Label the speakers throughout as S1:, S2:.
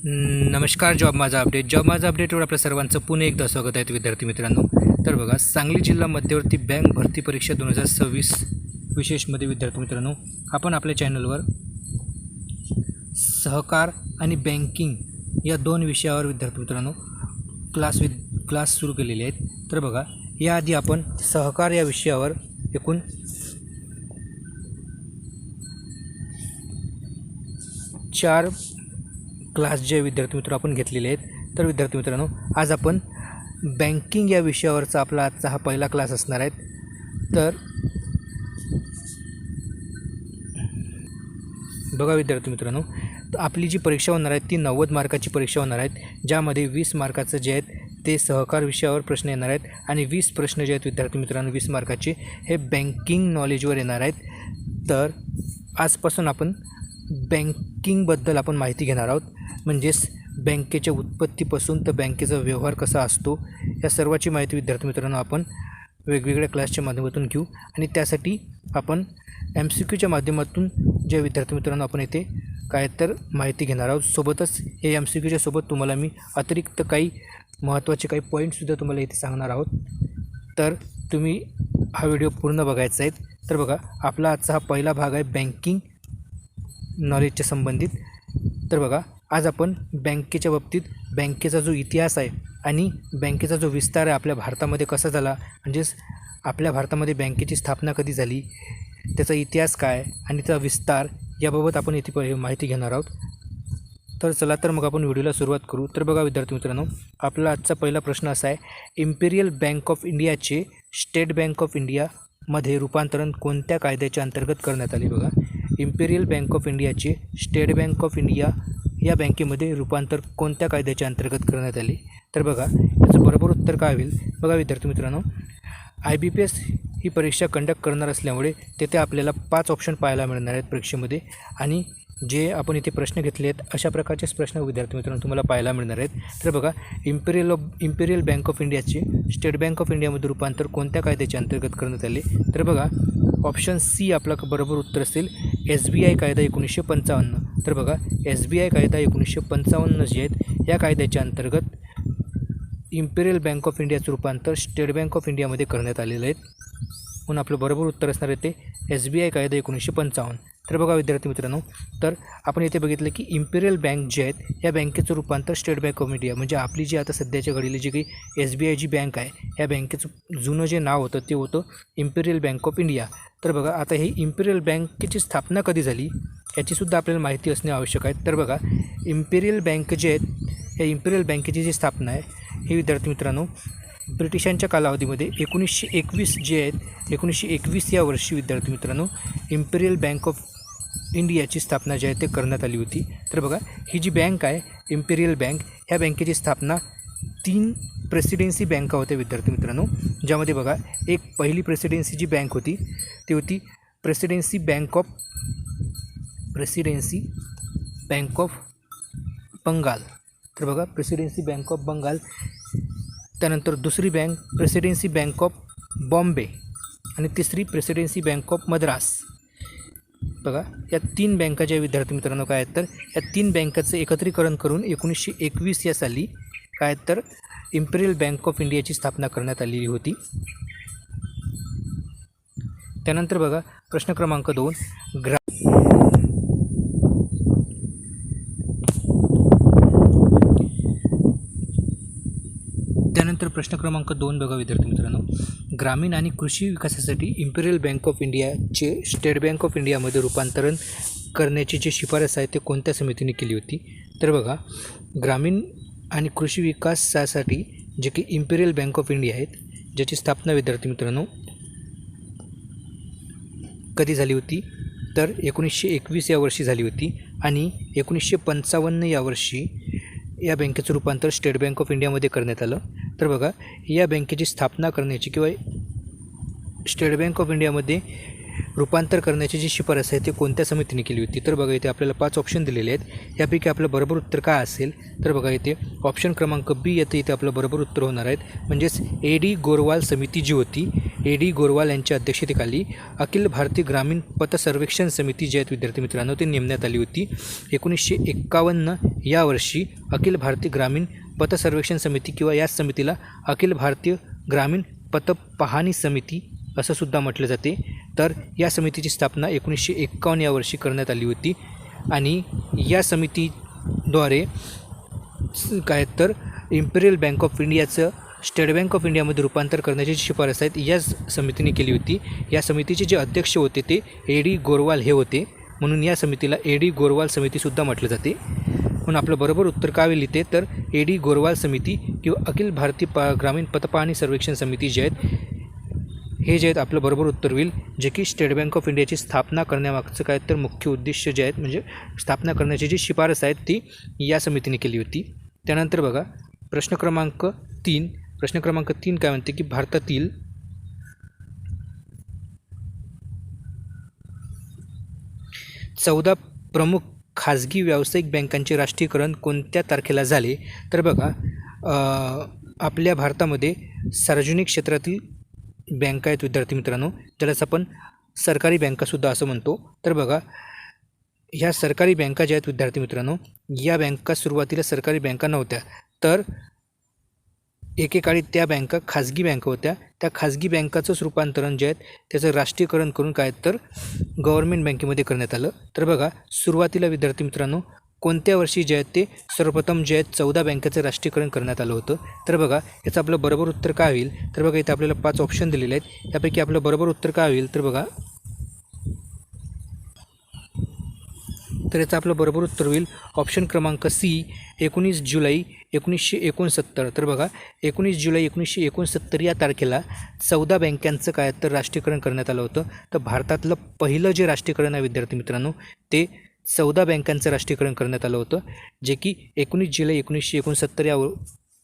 S1: नमस्कार. जॉब माझा अपडेटवर आपल्या सर्वांचं पुन्हा एकदा स्वागत आहे विद्यार्थी मित्रांनो. तर बघा, सांगली जिल्हा मध्यवर्ती बँक भरती परीक्षा 2026 विशेषमध्ये विद्यार्थी मित्रांनो, आपण आपल्या चॅनलवर सहकार आणि बँकिंग या दोन विषयावर विद्यार्थी मित्रांनो क्लास सुरू केलेले आहेत. तर बघा, याआधी आपण सहकार या विषयावर एकूण 4 क्लास जे विद्यार्थी मित्र आपण घेतलेले आहेत. तर विद्यार्थी मित्रांनो, आज आपण बँकिंग या विषयावरचा आपला आजचा हा पहिला क्लास असणार आहे. तर बघा विद्यार्थी मित्रांनो, आपली जी परीक्षा होणार आहे ती 90 मार्काची परीक्षा होणार आहेत, ज्यामध्ये 20 मार्काचं जे आहेत ते सहकार विषयावर प्रश्न येणार आहेत आणि 20 प्रश्न जे आहेत विद्यार्थी मित्रांनो 20 मार्काचे हे बँकिंग नॉलेजवर येणार आहेत. तर आजपासून आपण बँकिंगबद्दल आपण माहिती घेणार आहोत, म्हणजेच बँकेच्या उत्पत्तीपासून तर बँकेचा व्यवहार कसा असतो या सर्वाची माहिती विद्यार्थी मित्रांनो आपण वेगवेगळ्या क्लासच्या माध्यमातून घेऊ. आणि त्यासाठी आपण MCQच्या माध्यमातून जे विद्यार्थी मित्रांनो आपण येथे काय तर माहिती घेणार आहोत. सोबतच हे MCQच्या सोबत तुम्हाला मी अतिरिक्त काही महत्त्वाचे काही पॉईंटसुद्धा तुम्हाला इथे सांगणार आहोत. तर तुम्ही हा व्हिडिओ पूर्ण बघायचा आहे. तर बघा, आपला आजचा हा पहिला भाग आहे बँकिंग नॉलेजच्या संबंधित. तर बघा, आज आपण बँकेच्या बाबतीत बँकेचा जो इतिहास आहे आणि बँकेचा जो विस्तार आहे आपल्या भारतामध्ये कसा झाला, म्हणजेच आपल्या भारतामध्ये बँकेची स्थापना कधी झाली, त्याचा इतिहास काय आणि त्याचा विस्तार याबाबत आपण इथे माहिती घेणार आहोत. तर चला तर मग आपण व्हिडिओला सुरुवात करू. तर बघा विद्यार्थी मित्रांनो, आपला आजचा पहिला प्रश्न असा आहे, इम्पेरियल बँक ऑफ इंडियाचे स्टेट बँक ऑफ इंडियामध्ये रूपांतरण कोणत्या कायद्याच्या अंतर्गत करण्यात आले. बघा, इम्पेरियल बँक ऑफ इंडियाचे स्टेट बँक ऑफ इंडिया या बँकेमध्ये रूपांतर कोणत्या कायद्याच्या अंतर्गत करण्यात आले. तर बघा, याचं बरोबर उत्तर काय होईल. बघा विद्यार्थी मित्रांनो, IBPS ही परीक्षा कंडक्ट करणार असल्यामुळे तेथे आपल्याला 5 ऑप्शन पाहायला मिळणार आहेत परीक्षेमध्ये, आणि जे आपण इथे प्रश्न घेतले आहेत अशा प्रकारचेच प्रश्न विद्यार्थी मित्रांनो तुम्हाला पाहायला मिळणार आहेत. तर बघा, इम्पेरियल बँक ऑफ इंडियाचे स्टेट बँक ऑफ इंडियामध्ये रूपांतर कोणत्या कायद्याच्या अंतर्गत करण्यात आले. तर बघा, ऑप्शन सी आपला बरोबर उत्तर असेल SBI कायदा 1955. तर बघा, SBI कायदा 1955 जे आहेत या कायद्याच्या अंतर्गत इम्पेरियल बँक ऑफ इंडियाचं रूपांतर स्टेट बँक ऑफ इंडियामध्ये करण्यात आलेलं आहे. म्हणून आपलं बरोबर उत्तर असणार आहे ते SBI कायदा 1955. तर बघा विद्यार्थी मित्रांनो, तर आपण इथे बघितलं की इम्पेरियल बँक जे आहेत या बँकेचं रूपांतर स्टेट बँक ऑफ इंडिया, म्हणजे आपली जी आता सध्याच्या घडीला जी काही SBI जी बँक आहे या बँकेचं जुनं जे नाव होतं ते होतं इम्पेरियल बँक ऑफ इंडिया. तर बघा, आता ही इम्पेरियल बँकेची स्थापना कधी झाली याचीसुद्धा आपल्याला माहिती असणे आवश्यक आहे. तर बघा, इम्पेरियल बँक जे आहेत या इम्पेरियल बँकेची जी स्थापना आहे ही विद्यार्थी मित्रांनो ब्रिटिशांच्या कालावधीमध्ये 1921 जे आहेत 1921 या वर्षी विद्यार्थी मित्रांनो इम्पेरियल बँक ऑफ इंडियाची स्थापना जी आहे ते करण्यात आली होती. तर बघा, ही जी बँक आहे इम्पेरियल बँक, ह्या बँकेची स्थापना 3 प्रेसिडेन्सी बँका होत्या विद्यार्थी मित्रांनो, ज्यामध्ये बघा एक पहिली प्रेसिडेन्सी जी बँक होती ती होती प्रेसिडेन्सी बँक ऑफ बंगाल. तर बघा, प्रेसिडेन्सी बँक ऑफ बंगाल, त्यानंतर दुसरी bank presidency bank of Bombay आणि तिसरी प्रेसिडेन्सी बँक ऑफ मद्रास. बघा, या 3 बँका ज्या विद्यार्थी मित्रांनो काय आहेत तर या 3 बँकाचं एकत्रीकरण करून 1921 या साली काय तर इम्पेरियल बँक ऑफ इंडियाची स्थापना करण्यात आलेली होती. त्यानंतर बघा, प्रश्न क्रमांक 2 प्रश्न क्रमांक 2 बघा विद्यार्थी मित्रांनो, ग्रामीण आणि कृषी विकासासाठी इम्पेरियल बँक ऑफ इंडियाचे स्टेट बँक ऑफ इंडियामध्ये रूपांतरण करण्याची जी शिफारस आहे ते कोणत्या समितीने केली होती. तर बघा, ग्रामीण आणि कृषी विकासासाठी जे की इम्पेरियल बँक ऑफ इंडिया आहेत ज्याची स्थापना विद्यार्थी मित्रांनो कधी झाली होती तर 1921 या वर्षी झाली होती, आणि 1955 या वर्षी या बँकेचं रूपांतर स्टेट बँक ऑफ इंडियामध्ये करण्यात आलं. तर बघा, या बँकेची स्थापना करण्याची किंवा स्टेट बँक ऑफ इंडियामध्ये रूपांतर करण्याची जी शिफारस आहे ते कोणत्या समितीने केली होती? तर बघा इथे आपल्याला 5 ऑप्शन दिलेले आहेत. यापैकी आपलं बरोबर उत्तर काय असेल? तर बघा इथे ऑप्शन क्रमांक बी येते, इथे आपलं बरोबर उत्तर होणार आहेत. म्हणजेच A.D. गोरवाल समिती जी होती, A.D. गोरवाल यांच्या अध्यक्षतेखाली अखिल भारतीय ग्रामीण पतसर्वेक्षण समिती जी आहेत विद्यार्थी मित्रांनो ते नेमण्यात आली होती. 1951 या वर्षी अखिल भारतीय ग्रामीण पतसर्वेक्षण समिती किंवा याच समितीला अखिल भारतीय ग्रामीण पत पाहणी समिती असं सुद्धा म्हटलं जाते. तर या समितीची स्थापना 1951 या वर्षी करण्यात आली होती आणि या समितीद्वारे काय तर इम्पेरियल बँक ऑफ इंडियाचं स्टेट बँक ऑफ इंडियामध्ये रूपांतर करण्याची शिफारस आहेत याच समितीने केली होती. या समितीचे जे अध्यक्ष होते ते A.D. गोरवाल हे होते, म्हणून या समितीला A.D. गोरवाल समितीसुद्धा म्हटलं जाते. म्हणून आपलं बरोबर उत्तर काय होईल इथे? तर A.D. गोरवाल समिती किंवा अखिल भारतीय ग्रामीण पतपाहणी सर्वेक्षण समिती जे आहेत हे जे आहेत आपलं बरोबर उत्तर होईल, जे की स्टेट बँक ऑफ इंडियाची स्थापना करण्यामागचं काय तर मुख्य उद्देश जे आहेत म्हणजे स्थापना करण्याची जी शिफारस आहेत ती या समितीने केली होती. त्यानंतर बघा प्रश्न क्रमांक 3 काय म्हणते की भारतातील चौदा प्रमुख खाजगी व्यावसायिक बँकांचे राष्ट्रीयकरण कोणत्या तारखेला झाले? तर बघा आपल्या भारतामध्ये सार्वजनिक क्षेत्रातील बँका आहेत विद्यार्थी मित्रांनो, त्यालाच आपण सरकारी बँकासुद्धा असं म्हणतो. तर बघा ह्या सरकारी बँका ज्या आहेत विद्यार्थी मित्रांनो, या बँका सुरुवातीला सरकारी बँका नव्हत्या, तर एकेकाळी त्या बँका खाजगी बँका होत्या. त्या खाजगी बँकाचंच रूपांतरण जे आहेत त्याचं राष्ट्रीयकरण करून काय तर गव्हर्नमेंट बँकेमध्ये करण्यात आलं. तर बघा सुरुवातीला विद्यार्थी मित्रांनो कोणत्या वर्षी जे आहेत ते सर्वप्रथम जे आहेत 14 बँकेचं राष्ट्रीयकरण करण्यात आलं होतं? तर बघा याचं आपलं बरोबर उत्तर काय होईल? तर बघा इथे आपल्याला 5 ऑप्शन दिलेले आहेत. यापैकी आपलं बरोबर उत्तर काय होईल? तर बघा तर याचं आपलं बरोबर उत्तर होईल ऑप्शन क्रमांक सी 19 जुलै 1969. तर बघा 19 जुलै 1969 या तारखेला 14 बँकांचं काय तर राष्ट्रीयकरण करण्यात आलं होतं. तर भारतातलं पहिलं जे राष्ट्रीयकरण आहे विद्यार्थी मित्रांनो ते 14 बँकांचं राष्ट्रीयकरण करण्यात आलं होतं, जे की 19 जुलै 1969 या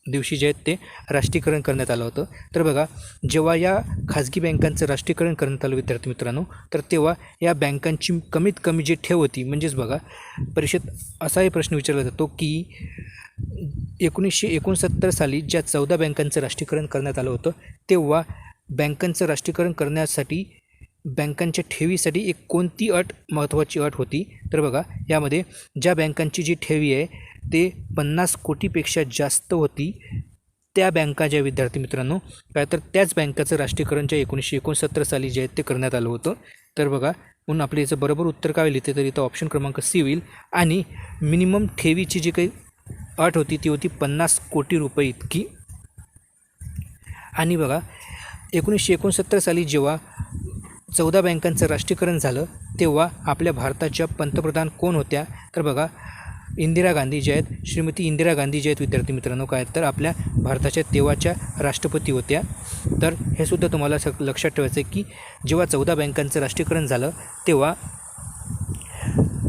S1: दिवशी जे आहेत ते राष्ट्रीयकरण करण्यात आलं होतं. तर बघा जेव्हा या खाजगी बँकांचं राष्ट्रीयकरण करण्यात आलं विद्यार्थी मित्रांनो, तर तेव्हा या बँकांची कमीत कमी जी ठेव होती, म्हणजेच बघा परीक्षेत असाही प्रश्न विचारला जातो की 1969 साली ज्या 14 बँकांचं राष्ट्रीयकरण करण्यात आलं होतं तेव्हा बँकांचं राष्ट्रीयकरण करण्यासाठी बँकांच्या ठेवीसाठी एक कोणती अट महत्त्वाची अट होती? तर बघा यामध्ये ज्या बँकांची जी ठेवी आहे ते 50 कोटीपेक्षा जास्त होती त्या बँका ज्या विद्यार्थी मित्रांनो काय तर त्याच बँकाचं राष्ट्रीयकरण ज्या 1969 साली जे आहेत ते करण्यात आलं होतं. तर बघा म्हणून आपलं याचं बरोबर उत्तर काय होईल इथे? तर इथं ऑप्शन क्रमांक सी होईल. आणि मिनिमम ठेवीची जी काही अट होती ती होती 50 कोटी रुपये इतकी. आणि बघा 1969 साली जेव्हा 14 बँकांचं राष्ट्रीयकरण झालं तेव्हा आपल्या भारताच्या पंतप्रधान कोण होत्या? तर बघा इंदिरा गांधी जे आहेत, श्रीमती इंदिरा गांधी जे आहेत विद्यार्थी मित्रांनो काय तर आपल्या भारताच्या तेव्हाच्या राष्ट्रपती होत्या. तर हे सुद्धा तुम्हाला लक्षात ठेवायचं आहे की जेव्हा 14 बँकांचं राष्ट्रीयकरण झालं तेव्हा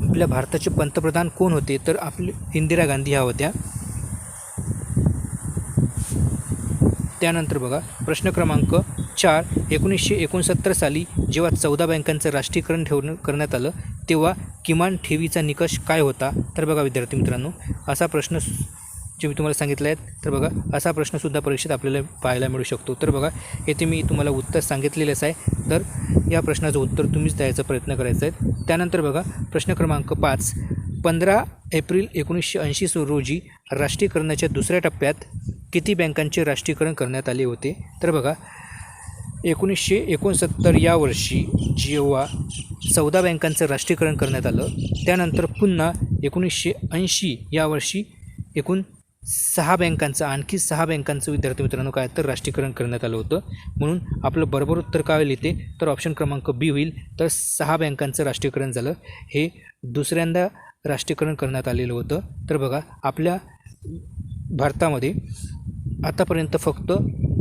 S1: आपल्या भारताचे पंतप्रधान कोण होते? तर आपले इंदिरा गांधी ह्या होत्या. त्यानंतर बघा प्रश्न क्रमांक 4 1969 साली जेव्हा 14 बँकांचं राष्ट्रीयकरण करण्यात आलं तेव्हा किमान ठेवीचा निकष काय होता? तर बघा विद्यार्थी मित्रांनो असा प्रश्न जे मी तुम्हाला सांगितलं आहे, तर बघा असा प्रश्नसुद्धा परीक्षेत आपल्याला पाहायला मिळू शकतो. तर बघा येथे मी तुम्हाला उत्तर सांगितलेलंच आहे, तर या प्रश्नाचं उत्तर तुम्हीच द्यायचा प्रयत्न करायचा आहे. त्यानंतर बघा प्रश्न क्रमांक 5 15 एप्रिल 1980 रोजी राष्ट्रीयकरणाच्या दुसऱ्या टप्प्यात किती बँकांचे राष्ट्रीयकरण करण्यात आले होते? तर बघा 1969 या वर्षी जेव्हा 14 बँकांचं राष्ट्रीयकरण करण्यात आलं त्यानंतर पुन्हा 1980 या वर्षी एकूण 6 बँकांचं आणखी 6 बँकांचं विद्यार्थी मित्रांनो काय तर राष्ट्रीयकरण करण्यात आलं होतं. म्हणून आपलं बरोबर उत्तर काय होईल इथे? तर ऑप्शन क्रमांक बी होईल. तर 6 बँकांचं राष्ट्रीयकरण झालं, हे दुसऱ्यांदा राष्ट्रीयकरण करण्यात आलेलं होतं. तर बघा आपल्या भारतामध्ये आतापर्यंत फक्त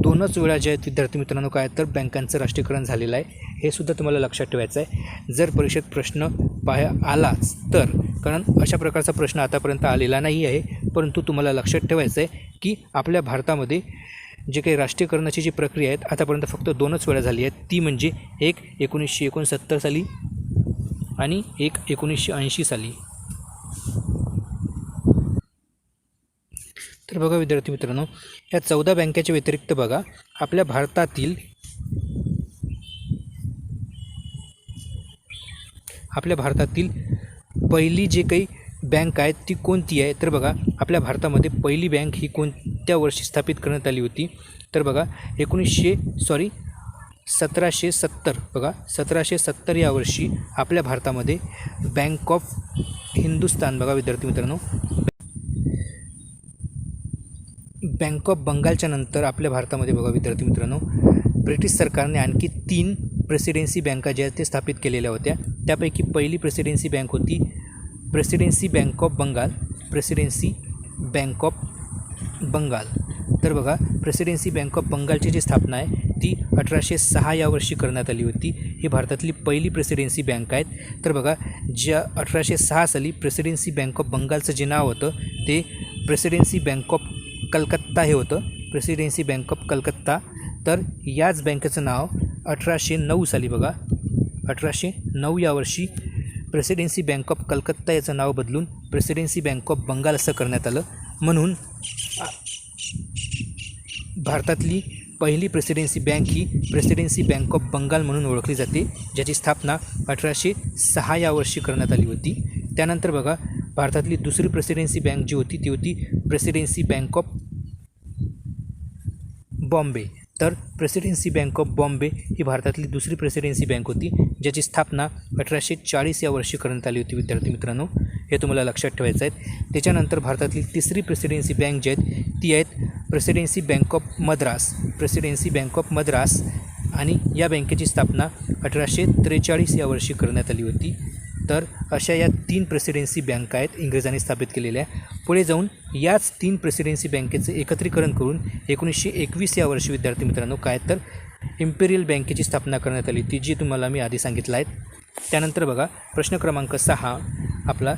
S1: 2च वेळा जे आहेत विद्यार्थी मित्रांनो काय तर बँकांचं राष्ट्रीयकरण झालेलं आहे, हे सुद्धा तुम्हाला लक्षात ठेवायचं आहे. जर परीक्षेत प्रश्न आलाच तर, कारण अशा प्रकारचा प्रश्न आतापर्यंत आलेला नाही आहे, परंतु तुम्हाला लक्षात ठेवायचं आहे की आपल्या भारतामध्ये जे काही राष्ट्रीयकरणाची जी प्रक्रिया आहे आतापर्यंत फक्त 2च वेळा झाली आहे, ती म्हणजे एक 1969 साली आणि एक 1980 साली. तर बघा विद्यार्थी मित्रांनो, या 14 बँकेच्या व्यतिरिक्त बघा आपल्या भारतातील पहिली जे काही बँक आहे ती कोणती आहे? तर बघा आपल्या भारतामध्ये पहिली बँक ही कोणत्या वर्षी स्थापित करण्यात आली होती? तर बघा 1770. बघा 1770 या वर्षी आपल्या भारतामध्ये बँक ऑफ हिंदुस्तान, बघा विद्यार्थी मित्रांनो, बँक ऑफ बंगालच्या नंतर आपल्या भारतामध्ये बघा विद्यार्थी मित्रांनो ब्रिटिश सरकारने आणखी 3 प्रेसिडेन्सी बँका ज्या ते स्थापित केलेल्या होत्या. त्यापैकी पहिली प्रेसिडेन्सी बँक होती प्रेसिडेन्सी बँक ऑफ बंगाल. तर बघा प्रेसिडेन्सी बँक ऑफ बंगालची जी स्थापना आहे ती 1806 या वर्षी करण्यात आली होती. ही भारतातली पहिली प्रेसिडेन्सी बँक आहेत. तर बघा ज्या 1806 साली प्रेसिडेन्सी बँक ऑफ बंगालचं जे नाव होतं ते प्रेसिडेन्सी बँक ऑफ कलकत्ता हे होतं, प्रेसिडेन्सी बँक ऑफ कलकत्ता. तर याच बँकेचं नाव 1809 साली, बघा 1809 या वर्षी प्रेसिडेन्सी बँक ऑफ कलकत्ता याचं नाव बदलून प्रेसिडेन्सी बँक ऑफ बंगाल असं करण्यात आलं. म्हणून भारतातली पहिली प्रेसिडेन्सी बँक ही प्रेसिडेन्सी बँक ऑफ बंगाल म्हणून ओळखली जाते, ज्याची स्थापना 1806 या वर्षी करण्यात आली होती. त्यानंतर बघा भारतातली दुसरी प्रेसिडेन्सी बँक जी होती ती होती प्रेसिडेन्सी बँक ऑफ बॉम्बे. तर प्रेसिडेन्सी बँक ऑफ बॉम्बे ही भारतातली दुसरी प्रेसिडेन्सी बँक होती, ज्याची स्थापना 1840 या वर्षी करण्यात आली होती. विद्यार्थी मित्रांनो, हे तुम्हाला लक्षात ठेवायचं आहे. त्याच्यानंतर भारतातली तिसरी प्रेसिडेन्सी बँक जी आहेत ती आहेत प्रेसिडेन्सी बँक ऑफ मद्रास, आणि या बँकेची स्थापना 1843 या वर्षी करण्यात आली होती. तर अशा या 3 प्रेसिडेन्सी बँक आहेत इंग्रजांनी स्थापित केलेल्या. पुढे जाऊन याच 3 प्रेसिडेन्सी बँकेचं एकत्रीकरण करून 1921 या वर्षी विद्यार्थी मित्रांनो काय तर इम्पेरियल बँकेची स्थापना करण्यात आली ती जी तुम्हाला मी आधी सांगितलं आहे. त्यानंतर बघा प्रश्न क्रमांक 6 आपला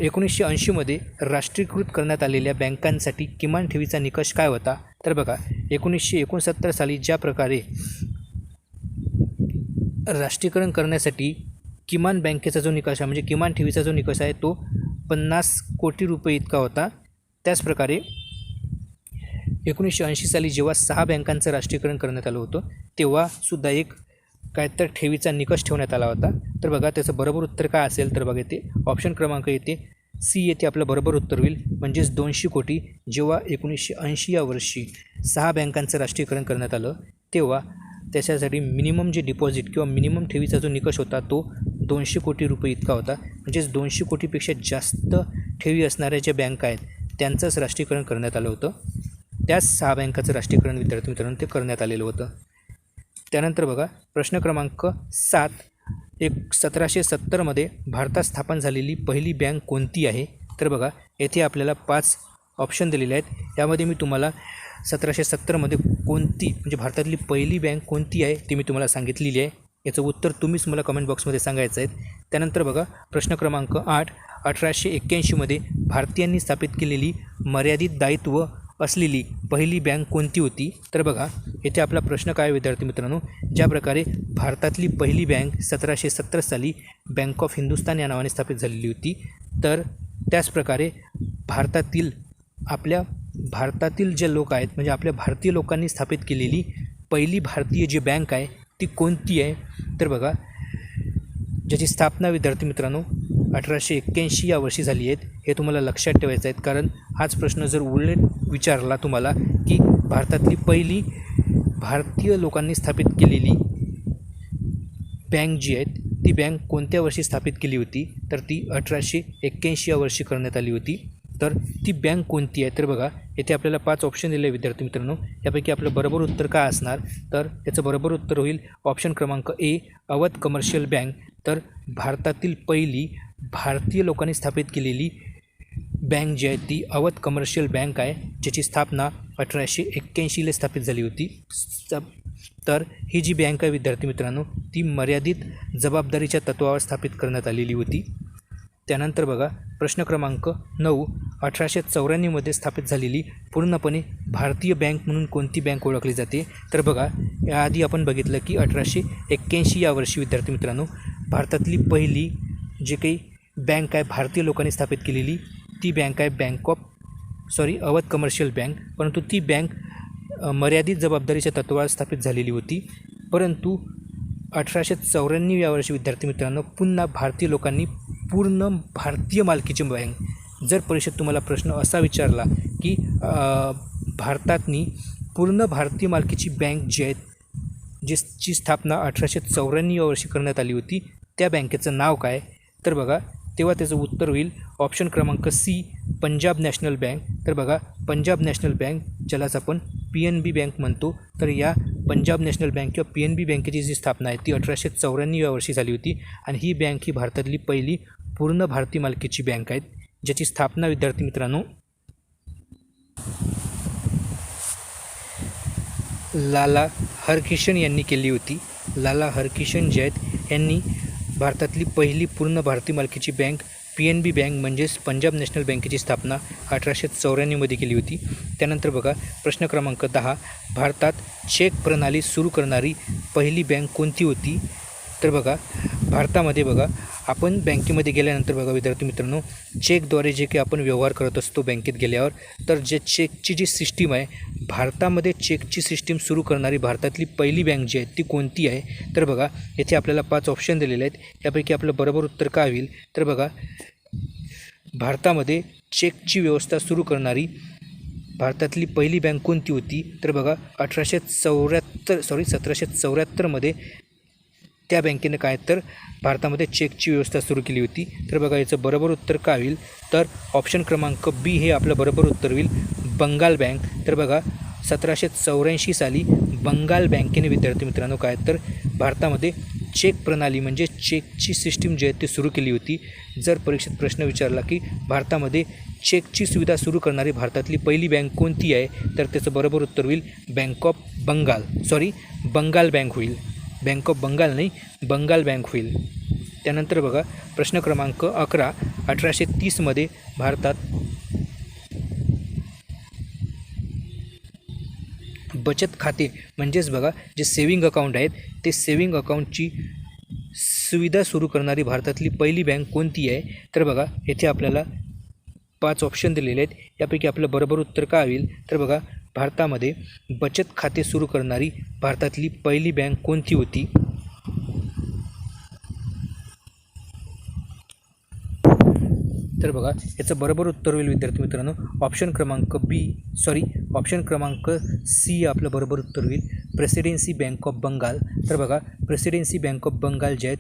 S1: 1980मध्ये राष्ट्रीयकृत करण्यात आलेल्या बँकांसाठी किमान ठेवीचा निकष काय होता? तर बघा 1969 साली ज्या प्रकारे राष्ट्रीयकरण करण्यासाठी किमान बँकेचा जो निकष आहे म्हणजे किमान ठेवीचा जो निकष आहे तो 50 कोटी रुपये इतका होता. त्याचप्रकारे 1980 साली जेव्हा 6 बँकांचं राष्ट्रीयकरण करण्यात आलं होतं तेव्हासुद्धा एक काय तर ठेवीचा निकष ठेवण्यात आला होता. तर बघा त्याचं बरोबर उत्तर काय असेल तर बघा येते ऑप्शन क्रमांक येते सी येथे आपलं बरोबर उत्तर होईल, म्हणजेच 200 कोटी. जेव्हा 1980 या वर्षी 6 बँकांचं राष्ट्रीयकरण करण्यात आलं तेव्हा त्याच्यासाठी मिनिमम जे डिपॉझिट किंवा मिनिमम ठेवीचा जो निकष होता तो 200 कोटी रुपये इतका होता. म्हणजेच 200 कोटीपेक्षा जास्त ठेवी असणाऱ्या ज्या बँका आहेत त्यांचंच राष्ट्रीयकरण करण्यात आलं होतं. त्याच 6 बँकाचं राष्ट्रीयकरण विद्यार्थी मित्रांनो ते करण्यात आलेलं होतं. त्यानंतर बघा प्रश्न क्रमांक 7 1770मध्ये भारतात स्थापन झालेली पहिली बँक कोणती आहे? तर बघा येथे आपल्याला 5 ऑप्शन दिलेले आहेत. यामध्ये मी तुम्हाला 1770मध्ये कोणती म्हणजे भारतातली पहिली बँक कोणती आहे ते मी तुम्हाला सांगितलेली आहे. याचं उत्तर तुम्हीच मला कमेंट बॉक्समध्ये सांगायचं आहे. त्यानंतर बघा प्रश्न क्रमांक 8 1881मध्ये भारतीयांनी स्थापित केलेली मर्यादित दायित्व असलेली पहिली बँक कोणती होती? तर बघा येथे आपला प्रश्न काय विद्यार्थी मित्रांनो, ज्या प्रकारे भारतातली पहिली बँक 1770 साली बँक ऑफ हिंदुस्तान या नावाने स्थापित झालेली होती, तर त्याचप्रकारे भारतातील जे लोक आहेत म्हणजे आपल्या भारतीय लोकांनी स्थापित केलेली पहिली भारतीय जी बँक आहे ती कोणती आहे? तर बघा ज्याची स्थापना विद्यार्थी मित्रांनो 1881 या वर्षी झाली आहे. हे तुम्हाला लक्षात ठेवायचं आहे, कारण हाच प्रश्न जर उलट विचारला तुम्हाला की भारतातली पहिली भारतीय लोकांनी स्थापित केलेली बँक जी आहे ती बँक कोणत्या वर्षी स्थापित केली होती, तर ती 1881 या वर्षी करण्यात आली होती. तर ती बँक कोणती आहे? तर बघा येथे आपल्याला 5 ऑप्शन दिले विद्यार्थी मित्रांनो. यापैकी आपलं बरोबर उत्तर काय असणार? तर याचं बरोबर उत्तर होईल ऑप्शन क्रमांक ए अवध कमर्शियल बँक. तर भारतातील पहिली भारतीय लोकांनी स्थापित केलेली बँक जी आहे ती अवध कमर्शियल बँक आहे, ज्याची स्थापना 1881ला स्थापित झाली होती. तर ही जी बँक आहे विद्यार्थी मित्रांनो ती मर्यादित जबाबदारीच्या तत्त्वावर स्थापित करण्यात आलेली होती. त्यानंतर बघा प्रश्न क्रमांक 9 1894मध्ये स्थापित झालेली पूर्णपणे भारतीय बँक म्हणून कोणती बँक ओळखली जाते? तर बघा, याआधी आपण बघितलं की 1881 या वर्षी विद्यार्थी मित्रांनो भारतातली पहिली जे काही बँक आहे भारतीय लोकांनी स्थापित केलेली ती बँक आहे अवध कमर्शियल बँक. परंतु ती बँक मर्यादित जबाबदारीच्या तत्त्वावर स्थापित झालेली होती. परंतु 1894 या वर्षी विद्यार्थी मित्रांनो पुन्हा भारतीय लोकांनी पूर्ण भारतीय मालकीची बँक. जर परीक्षेत तुम्हाला प्रश्न असा विचारला की भारतातनी पूर्ण भारतीय मालकीची बँक जी आहे जिची स्थापना 1894 या वर्षी करण्यात आली होती त्या बँकेचं नाव काय? तर बघा तेव्हा त्याचं उत्तर होईल ऑप्शन क्रमांक सी, पंजाब नॅशनल बँक. तर बघा पंजाब नॅशनल बँक ज्यालाच आपण PNB बँक म्हणतो, तर या पंजाब नॅशनल बँक किंवा PNB बँकेची जी स्थापना आहे ती 1894 या वर्षी झाली होती. आणि ही बँक ही भारतातली पहिली पूर्ण भारतीय मालकीची बँक आहे ज्याची स्थापना विद्यार्थी मित्रांनो लाला हरकिशन यांनी केली होती. लाला हरकिशन जे आहेत यांनी भारतातली पहिली पूर्ण भारतीय मालकीची बँक PNB बँक म्हणजेच पंजाब नॅशनल बँकेची स्थापना 1894मध्ये केली होती. त्यानंतर बघा प्रश्न क्रमांक 10, भारतात चेक प्रणाली सुरू करणारी पहिली बँक कोणती होती? तर बघा भारतामध्ये बघा आपण बँकेमध्ये गेल्यानंतर बघा विद्यार्थी मित्रांनो चेकद्वारे जे काही आपण व्यवहार करत असतो बँकेत गेल्यावर, तर जे चेकची जी सिस्टीम आहे भारतामध्ये चेकची सिस्टीम सुरू करणारी भारतातली पहिली बँक जी आहे ती कोणती आहे? तर बघा येथे आपल्याला 5 ऑप्शन दिलेले आहेत. यापैकी आपलं बरोबर उत्तर काय होईल? तर बघा भारतामध्ये चेकची व्यवस्था सुरू करणारी भारतातली पहिली बँक कोणती होती? तर बघा 1774मध्ये त्या बँकेने काय तर भारतामध्ये चेकची व्यवस्था सुरू केली होती. तर बघा याचं बरोबर उत्तर काय होईल? तर ऑप्शन क्रमांक बी हे आपलं बरोबर उत्तर होईल बंगाल बँक. तर बघा 1784 साली बंगाल बँकेने विद्यार्थी मित्रांनो काय तर भारतामध्ये चेक प्रणाली म्हणजे चेकची सिस्टीम जी आहे ती सुरू केली होती. जर परीक्षेत प्रश्न विचारला की भारतामध्ये चेकची सुविधा सुरू करणारी भारतातली पहिली बँक कोणती आहे, तर त्याचं बरोबर उत्तर होईल बंगाल बँक होईल. बँक ऑफ बंगाल नाही, बंगाल बँक होईल. त्यानंतर बघा प्रश्न क्रमांक 11, 1830मध्ये भारतात बचत खाते म्हणजेच बघा जे सेविंग अकाउंट आहेत ते सेविंग अकाउंटची सुविधा सुरू करणारी भारतातली पहिली बँक कोणती आहे? तर बघा येथे आपल्याला 5 ऑप्शन दिलेले आहेत. यापैकी आपलं बरोबर उत्तर काय होईल? तर बघा भारतामध्ये बचत खाते सुरू करणारी भारतातली पहिली बँक कोणती होती? तर बघा याचं बरोबर उत्तर होईल विद्यार्थी मित्रांनो ऑप्शन क्रमांक सी आपलं बरोबर उत्तर होईल प्रेसिडेन्सी बँक ऑफ बंगाल. तर बघा प्रेसिडेन्सी बँक ऑफ बंगाल जे आहेत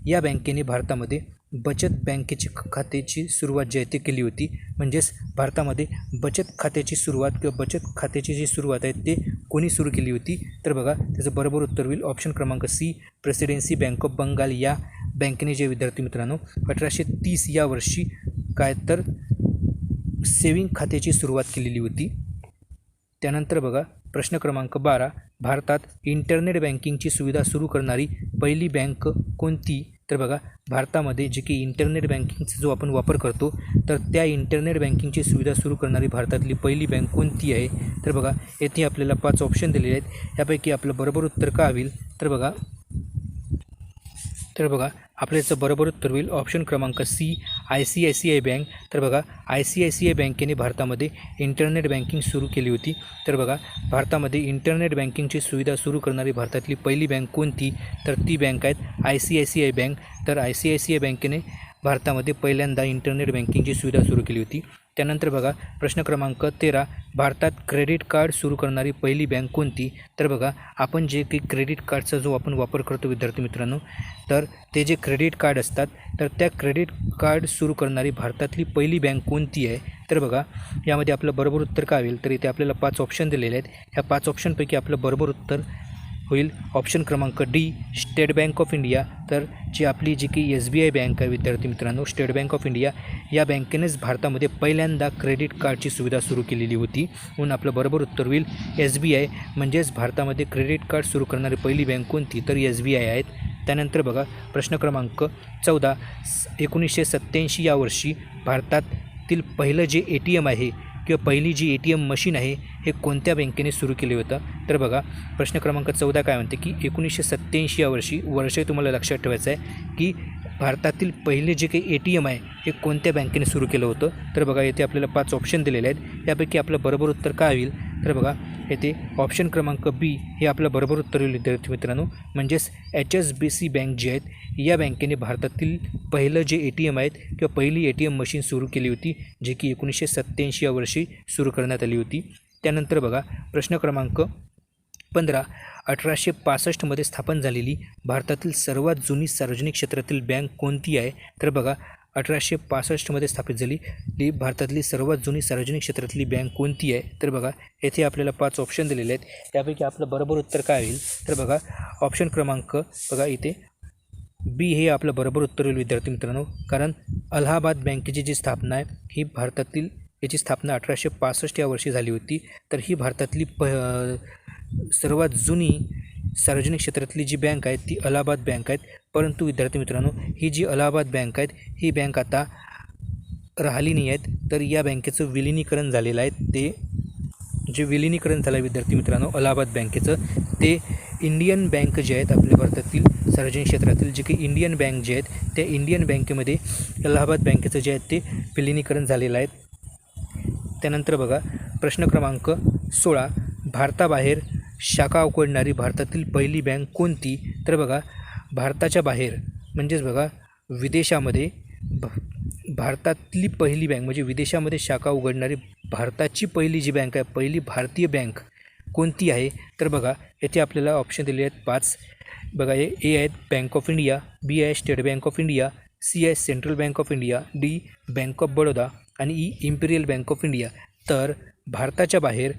S1: या बँकेने भारतामध्ये बचत बँकेची खात्याची सुरुवात जी आहे ती केली होती. म्हणजेच भारतामध्ये बचत खात्याची सुरुवात किंवा बचत खात्याची जी सुरुवात आहे ते कोणी सुरू केली होती? तर बघा त्याचं बरोबर उत्तर होईल ऑप्शन क्रमांक C, presidency bank of Bengal या बँकेने जे विद्यार्थी मित्रांनो 1830 या वर्षी काय तर सेविंग खात्याची सुरुवात केलेली होती. त्यानंतर बघा प्रश्न क्रमांक 12, भारतात इंटरनेट बँकिंगची सुविधा सुरू करणारी पहिली बँक कोणती? तर बघा भारतामध्ये जे की इंटरनेट बँकिंगचा जो आपण वापर करतो तर त्या इंटरनेट बँकिंगची सुविधा सुरू करणारी भारतातली पहिली बँक कोणती आहे? तर बघा येथे आपल्याला 5 ऑप्शन दिलेले आहेत. यापैकी आपलं बरोबर उत्तर काय होईल? तर बघा आपलं याचं बरोबर उत्तर होईल ऑप्शन क्रमांक सी, ICICI बँक. तर बघा ICICI बँकेने भारतामध्ये इंटरनेट बँकिंग सुरू केली होती. तर बघा भारतामध्ये इंटरनेट बँकिंगची सुविधा सुरू करणारी भारतातली पहिली बँक कोणती? तर ती बँक आहेत ICICI बँक. तर ICICI बँकेने भारतामध्ये पहिल्यांदा इंटरनेट बँकिंगची सुविधा सुरू केली होती. त्यानंतर बघा प्रश्न क्रमांक 13, भारतात क्रेडिट कार्ड सुरू करणारी पहिली बँक कोणती? तर बघा आपण जे काही क्रेडिट कार्डचा जो आपण वापर करतो विद्यार्थी मित्रांनो तर ते जे क्रेडिट कार्ड असतात तर त्या क्रेडिट कार्ड सुरू करणारी भारतातली पहिली बँक कोणती आहे? तर बघा यामध्ये आपलं बरोबर उत्तर काय होईल? तर इथे आपल्याला 5 ऑप्शन दिलेले आहेत. ह्या 5 ऑप्शनपैकी आपलं बरोबर उत्तर होईल ऑप्शन क्रमांक D, state bank of India. तर जी आपली जी की SBI बँक आहे विद्यार्थी मित्रांनो स्टेट बँक ऑफ इंडिया या बँकेनेच भारतामध्ये पहिल्यांदा क्रेडिट कार्डची सुविधा सुरू केलेली होती. म्हणून आपलं बरोबर उत्तर होईल SBI. म्हणजेच भारतामध्ये क्रेडिट कार्ड सुरू करणारी पहिली बँक कोणती? तर SBI आहेत. त्यानंतर बघा प्रश्न क्रमांक 14, 1987 या वर्षी भारतात भारतातील पहिलं जे ATM आहे किंवा पहिली जी ATM मशीन आहे हे कोणत्या बँकेने सुरू केले होतं? तर बघा प्रश्न क्रमांक 14 काय म्हणते की 1987 या वर्ष तुम्हाला लक्षात ठेवायचं आहे की भारतातील पहिले जे काही ATM आहे हे कोणत्या बँकेने सुरू केलं होतं? तर बघा येथे आपल्याला 5 ऑप्शन दिलेले आहेत. त्यापैकी आपलं बरोबर उत्तर काय होईल? तर बघा येथे ऑप्शन क्रमांक B हे आपलं बरोबर उत्तर होईल विद्यार्थी मित्रांनो. म्हणजेच HSBC बँक जी आहेत या बँकेने भारतातील पहिलं जे ATM आहेत किंवा पहिली ATM मशीन सुरू केली होती, जे की 1987 या वर्षी सुरू करण्यात आली होती. त्यानंतर बघा प्रश्न क्रमांक 15 1865 स्थापन झालेली भारतातील सर्वात जुनी सार्वजनिक क्षेत्रातील बँक कोणती आहे? तर बघा 1865 स्थापित झाली भारतातली सर्वात जुनी सार्वजनिक क्षेत्रातली बँक कोणती आहे? तर बघा येथे आपल्याला 5 ऑप्शन दिलेले आहेत. त्यापैकी आपलं बरोबर उत्तर काय होईल? तर बघा ऑप्शन क्रमांक बघा इथे B हे आपलं बरोबर उत्तर होईल विद्यार्थी मित्रांनो. कारण अलाहाबाद बँकेची जी स्थापना आहे ही भारतातील याची स्थापना 1865 या वर्षी झाली होती. तर ही भारतातली सर्वात जुनी सार्वजनिक क्षेत्रातली जी बँक आहे ती अलाहाबाद बँक आहेत. परंतु विद्यार्थी मित्रांनो ही जी अलाहाबाद बँक आहेत ही बँक आता राहिली नाही आहेत. तर या बँकेचं विलिनीकरण झालेलं आहे. ते जे विलिनीकरण झालं आहे विद्यार्थी मित्रांनो अलाहाबाद बँकेचं ते इंडियन बँक जे आहेत आपल्या भारतातील सार्वजनिक क्षेत्रातील जे काही इंडियन बँक जे आहेत त्या इंडियन बँकेमध्ये अलाहाबाद बँकेचं जे आहे ते विलिनीकरण झालेलं आहे. त्यानंतर बघा प्रश्न क्रमांक 16 भारताबाहेर शाखा उघडणारी भारतातील पहिली बँक कोणती? तर बघा भारताच्या बाहेर म्हणजेच बघा विदेशामध्ये भारतातली पहिली बँक म्हणजे विदेशामध्ये शाखा उघडणारी भारताची पहिली जी बँक आहे पहिली भारतीय बँक कोणती आहे? तर बघा येथे आपल्याला ऑप्शन दिले आहेत 5. बघा A आहेत बँक ऑफ इंडिया, B आहे state bank of India, C आहे central bank of India, D bank of Baroda आणि E Imperial bank of India. तर भारताच्या बाहेर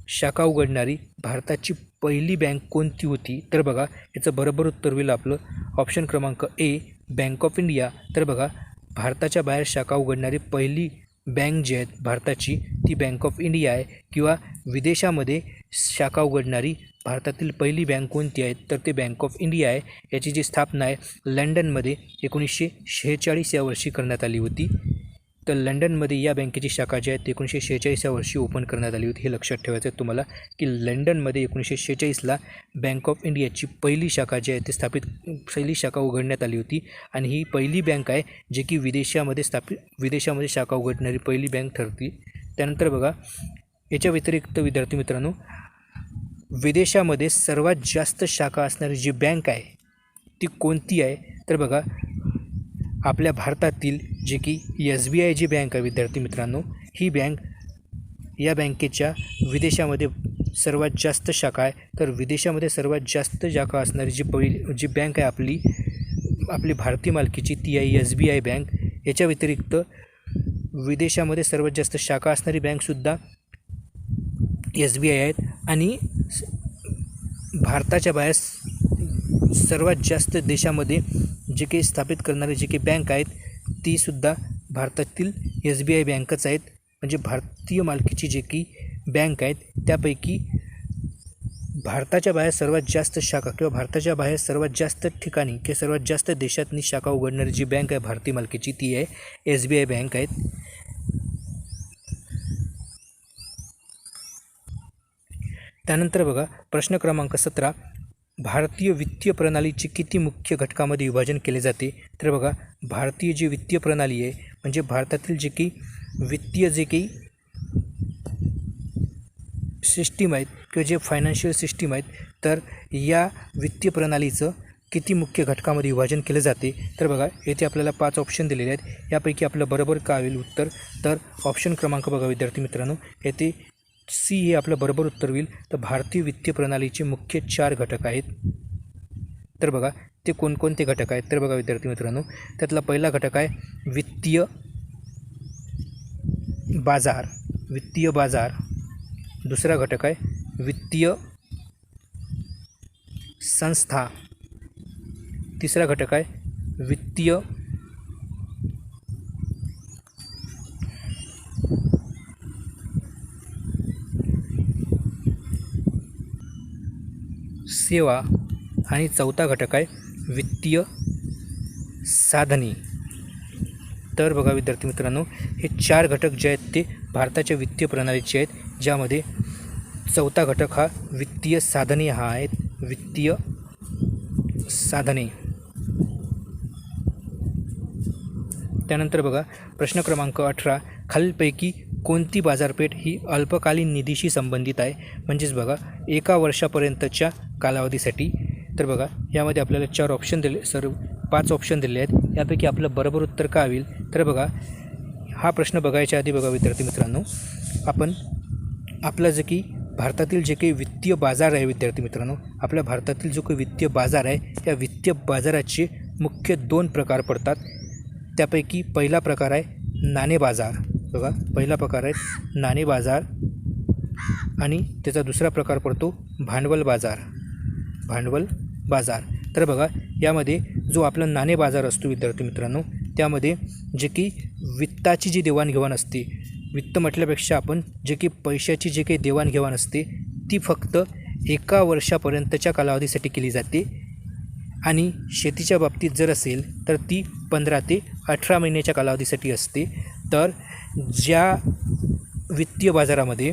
S1: शाखा उघडणारी भारताची पहिली बँक कोणती होती? तर बघा याचं बरोबर उत्तर होईल आपलं ऑप्शन क्रमांक A बँक ऑफ इंडिया. तर बघा भारताच्या बाहेर शाखा उघडणारी पहिली बँक जी आहे भारताची ती बँक ऑफ इंडिया आहे. किंवा विदेशामध्ये शाखा उघडणारी भारतातील पहिली बँक कोणती आहे? तर ते बँक ऑफ इंडिया आहे. याची जी स्थापना आहे लंडनमध्ये 1946 या वर्षी करण्यात आली होती. तर लंडनमध्ये या बँकेची शाखा जी आहे 1946 या वर्षी ओपन करण्यात आली होती. हे लक्षात ठेवायचं आहे तुम्हाला की लंडनमध्ये 1946ला बँक ऑफ इंडियाची पहिली शाखा जी आहे ती पहिली शाखा उघडण्यात आली होती. आणि ही पहिली बँक आहे जी की विदेशामध्ये शाखा उघडणारी पहिली बँक ठरती. त्यानंतर बघा याच्या व्यतिरिक्त विद्यार्थी मित्रांनो विदेशामध्ये सर्वात जास्त शाखा असणारी जी बँक आहे ती कोणती आहे? तर बघा आपल्या भारतातील जे की SBI जी बँक आहे विद्यार्थी मित्रांनो ही बँक या बँकेच्या विदेशामध्ये सर्वात जास्त शाखा आहे. तर विदेशामध्ये सर्वात जास्त शाखा असणारी जी बँक आहे आपली भारतीय मालकीची ती आहे SBI बँक. याच्या व्यतिरिक्त विदेशामध्ये सर्वात जास्त शाखा असणारी बँकसुद्धा SBI आहेत. आणि भारताच्या बाहेर सर्वात जास्त देशामध्ये जे काही स्थापित करणारे जे काही बँक आहेत तीसुद्धा भारतातील SBI बँकच आहेत. म्हणजे भारतीय मालकीची जे की बँक आहेत त्यापैकी भारताच्या बाहेर सर्वात जास्त शाखा किंवा भारताच्या बाहेर सर्वात जास्त ठिकाणी किंवा सर्वात जास्त देशातनी शाखा उघडणारी जी बँक आहे भारतीय मालकीची ती आहे SBI बँक आहेत. त्यानंतर बघा प्रश्न क्रमांक 17 भारतीय वित्तीय प्रणालीचे किती मुख्य घटकामध्ये विभाजन केले जाते? तर बघा भारतीय जी वित्तीय प्रणाली आहे म्हणजे भारतातील जे काही वित्तीय जे काही सिस्टीम आहेत किंवा जे फायनान्शियल सिस्टीम आहेत तर या वित्तीय प्रणालीचं किती मुख्य घटकामध्ये विभाजन केले जाते? तर बघा येथे आपल्याला 5 ऑप्शन दिलेले आहेत. यापैकी आपलं बरोबर काय होईल उत्तर? तर ऑप्शन क्रमांक बघा विद्यार्थी मित्रांनो येथे C हे आपलं बरोबर उत्तर होईल. तर भारतीय वित्तीय प्रणालीचे मुख्य 4 घटक आहेत. तर बघा ते कोणकोणते घटक आहेत? तर बघा विद्यार्थी मित्रांनो त्यातला पहिला घटक आहे वित्तीय बाजार. दुसरा घटक आहे वित्तीय संस्था. तिसरा घटक आहे वित्तीय सेवा आणि चौथा घटक आहे वित्तीय साधने. तर बघा विद्यार्थी मित्रांनो, हे 4 घटक जे आहेत ते भारताच्या वित्तीय प्रणालीचे आहेत, ज्यामध्ये चौथा घटक हा वित्तीय साधने हा आहे. वित्तीय साधने. त्यानंतर बघा प्रश्न क्रमांक 18, खालीलपैकी कोणती बाजारपेठ ही अल्पकालीन निधीशी संबंधित आहे, म्हणजेच बघा 1 वर्षापर्यंतच्या कालावधीसाठी. तर बघा यामध्ये आपल्याला 5 ऑप्शन दिले आहेत. यापैकी आपलं बरोबर उत्तर काय होईल? तर बघा हा प्रश्न बघायच्या आधी बघा विद्यार्थी मित्रांनो, आपण आपला जे की भारतातील जे काही वित्तीय बाजार आहे विद्यार्थी मित्रांनो, आपल्या भारतातील जो काही वित्तीय बाजार आहे, त्या वित्तीय बाजाराचे मुख्य 2 प्रकार पडतात. त्यापैकी पहिला प्रकार आहे नाणे बाजार. बघा पहिला प्रकार आहे नाणे बाजार आणि त्याचा दुसरा प्रकार पडतो भांडवल बाजार. भांडवल बाजार. तर बघा यामध्ये जो आपला नाणे बाजार असतो विद्यार्थी मित्रांनो, त्यामध्ये जे की वित्ताची जी देवाणघेवाण असते, वित्त म्हटल्यापेक्षा आपण जे की पैशाची जे काही देवाणघेवाण असते ती फक्त 1 वर्षापर्यंतच्या कालावधीसाठी केली जाते. आणि शेतीच्या बाबतीत जर असेल तर ती 15 ते 18 महिन्याच्या कालावधीसाठी असते. तर ज्या वित्तीय बाजारामध्ये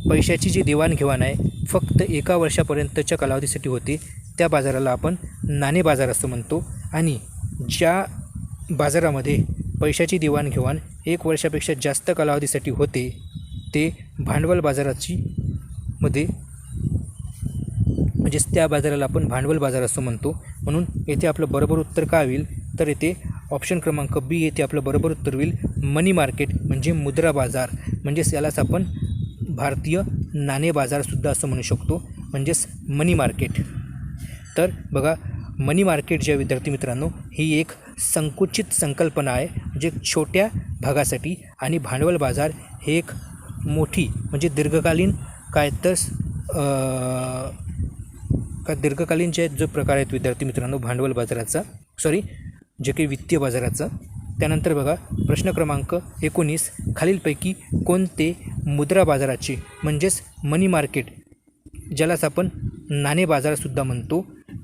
S1: पैशाची जी देवाणघेवाण आहे फक्त 1 वर्षापर्यंतच्या कालावधीसाठी होते, त्या बाजाराला आपण नाणे बाजार असं म्हणतो. आणि ज्या बाजारामध्ये पैशाची देवाणघेवाण 1 वर्षापेक्षा जास्त कालावधीसाठी होते ते भांडवल बाजाराची मध्ये, म्हणजेच त्या बाजाराला आपण भांडवल बाजार असं म्हणतो. म्हणून येथे आपलं बरोबर उत्तर काय होईल? तर येथे ऑप्शन क्रमांक बी येथे आपलं बरोबर उत्तर होईल मनी मार्केट, म्हणजे मुद्रा बाजार. म्हणजेच यालाच आपण भारतीय नाणे बाजारसुद्धा असं म्हणू शकतो, म्हणजेच मनी मार्केट. तर बघा मनी मार्केट जे विद्यार्थी मित्रांनो, ही एक संकुचित संकल्पना आहे, म्हणजे छोट्या भागासाठी. आणि भांडवल बाजार हे एक मोठी म्हणजे दीर्घकालीन दीर्घकालीन जे जो प्रकार आहेत विद्यार्थी मित्रांनो भांडवल बाजाराचा, जे काही वित्तीय बाजाराचा. त्यानंतर बघा प्रश्न क्रमांक 19, खालीलपैकी कोणते मुद्रा बाजाराचे म्हणजेच मनी मार्केट, ज्यालाच आपण नाणे बाजारसुद्धा म्हणतो,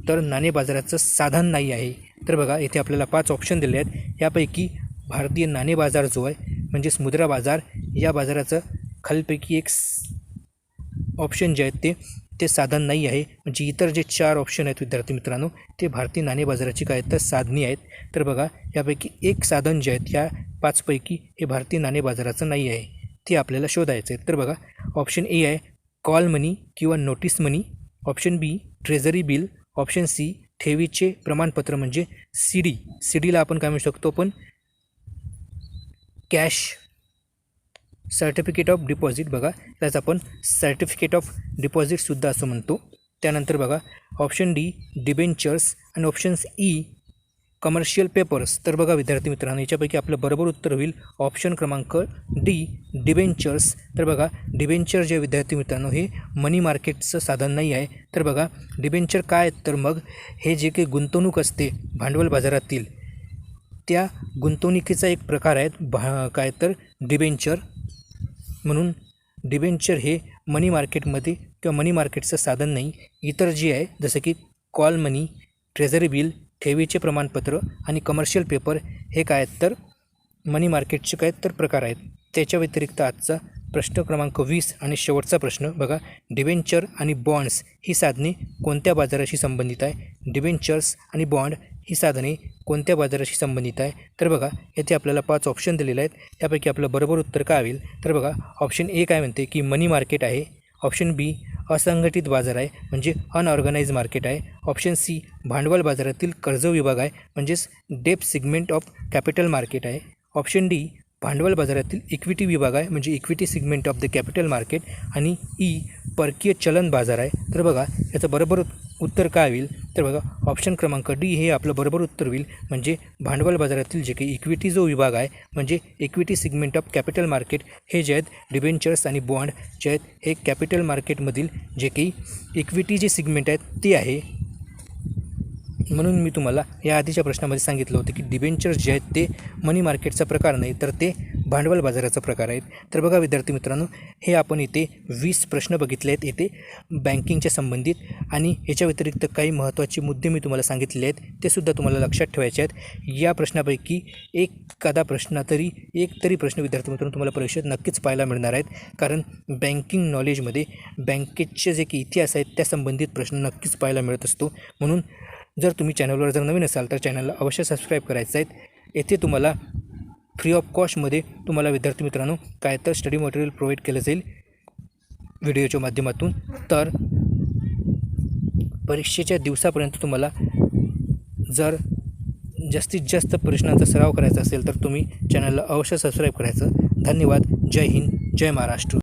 S1: तर नाणे बाजाराचं साधन नाही आहे? तर बघा इथे आपल्याला 5 ऑप्शन दिले आहेत. यापैकी भारतीय नाणे बाजार जो आहे म्हणजेच मुद्रा बाजार, या बाजाराचं खालीलपैकी एक ऑप्शन जे आहेत ते साधन नाही आहे. म्हणजे इतर जे 4 ऑप्शन आहेत विद्यार्थी मित्रांनो, ते भारतीय नाणे बाजाराची काय तर साधने आहेत. तर बघा यापैकी एक साधन जे आहेत या 5 पैकी हे भारतीय नाणे बाजाराचं नाही आहे, ते आपल्याला शोधायचं आहे. तर बघा ऑप्शन ए आहे कॉल मनी किंवा नोटीस मनी, ऑप्शन बी ट्रेझरी बिल, ऑप्शन सी ठेवीचे प्रमाणपत्र म्हणजे सीडीला आपण काय म्हणू शकतो, पण कॅश सर्टिफिकेट ऑफ डिपॉझिट. बघा त्याच आपण सर्टिफिकेट ऑफ डिपॉझिटसुद्धा असं म्हणतो. त्यानंतर बघा ऑप्शन डी डिबेंचर्स आणि ऑप्शन्स ई कमर्शियल पेपर्स. तर बघा विद्यार्थी मित्रांनो, याच्यापैकी आपलं बरोबर उत्तर होईल ऑप्शन क्रमांक डी डिबेंचर्स. तर बघा डिबेंचर जे विद्यार्थी मित्रांनो हे मनी मार्केटचं साधन नाही आहे. तर बघा डिबेंचर काय, तर मग हे जे काही गुंतवणूक असते भांडवल बाजारातील, त्या गुंतवणुकीचा एक प्रकार आहे काय तर डिबेंचर. म्हणून डिबेंचर हे मनी मार्केटमध्ये किंवा मनी मार्केटचं साधन नाही. इतर जे आहे जसं की कॉल मनी, ट्रेझरी बिल, ठेवीचे प्रमाणपत्र आणि कमर्शियल पेपर हे काय तर मनी मार्केटचे काय तर प्रकार आहेत. त्याच्या व्यतिरिक्त आजचा प्रश्न क्रमांक 20 आणि शेवटचा प्रश्न बघा, डिबेंचर आणि बॉन्ड्स ही साधने कोणत्या बाजाराशी संबंधित आहे? डिबेंचर्स आणि बॉन्ड ही साधने कोणत्या बाजाराशी संबंधित आहे? तर बघा येथे आपल्याला 5 ऑप्शन दिलेले आहेत. त्यापैकी आपलं बरोबर उत्तर काय होईल? तर बघा ऑप्शन ए काय म्हणते की मनी मार्केट आहे, ऑप्शन बी असंघटित बाजार आहे म्हणजे अनऑर्गनाइज मार्केट आहे, ऑप्शन सी भांडवल बाजारातील कर्ज विभाग आहे म्हणजेच depth segment of capital market आहे, ऑप्शन डी भांडवल बाजारातील इक्विटी विभाग आहे म्हणजे equity segment of the capital market, आणि ई परकीय चलन बाजार आहे. तर बघा याचं बरोबर उत्तर काय होईल? तर बघा ऑप्शन क्रमांक डी हे आपलं बरोबर उत्तर होईल, म्हणजे भांडवल बाजारातील जे काही इक्विटी जो विभाग आहे म्हणजे equity segment of capital market हे जे आहेत डिबेंचर्स आणि बॉन्ड जे आहेत हे कॅपिटल मार्केटमधील जे काही इक्विटी जे सेगमेंट आहेत ते आहे. म्हणून मी तुम्हाला या आधीच्या प्रश्नामध्ये सांगितलं होतं की डिबेंचर जे आहेत ते मनी मार्केटचा प्रकार नाही, तर ते भांडवल बाजाराचा प्रकार आहेत. तर बघा विद्यार्थी मित्रांनो, हे आपण इथे 20 प्रश्न बघितले आहेत इथे बँकिंगच्या संबंधित, आणि याच्या व्यतिरिक्त काही महत्त्वाचे मुद्दे मी तुम्हाला सांगितलेले आहेत, ते सुद्धा तुम्हाला लक्षात ठेवायचे आहेत. या प्रश्नापैकी एक तरी प्रश्न विद्यार्थी मित्रांनो तुम्हाला परीक्षेत नक्कीच पाहायला मिळणार आहेत, कारण बँकिंग नॉलेजमध्ये बँकेचे जे की इतिहास आहेत त्या संबंधित प्रश्न नक्कीच पाहायला मिळत असतो. म्हणून जर तुम्ही चॅनलवर जर नवीन असाल तर चॅनलला अवश्य सबस्क्राईब करायचं आहेत. येथे तुम्हाला फ्री ऑफ कॉस्टमध्ये तुम्हाला विद्यार्थी मित्रांनो काय तर स्टडी मटेरियल प्रोव्हाइड केलं जाईल व्हिडिओच्या माध्यमातून. तर परीक्षेच्या दिवसापर्यंत तुम्हाला जर जास्तीत जास्त प्रश्नांचा सराव करायचा असेल तर तुम्ही चॅनलला अवश्य सबस्क्राईब करायचं. धन्यवाद. जय हिंद, जय महाराष्ट्र.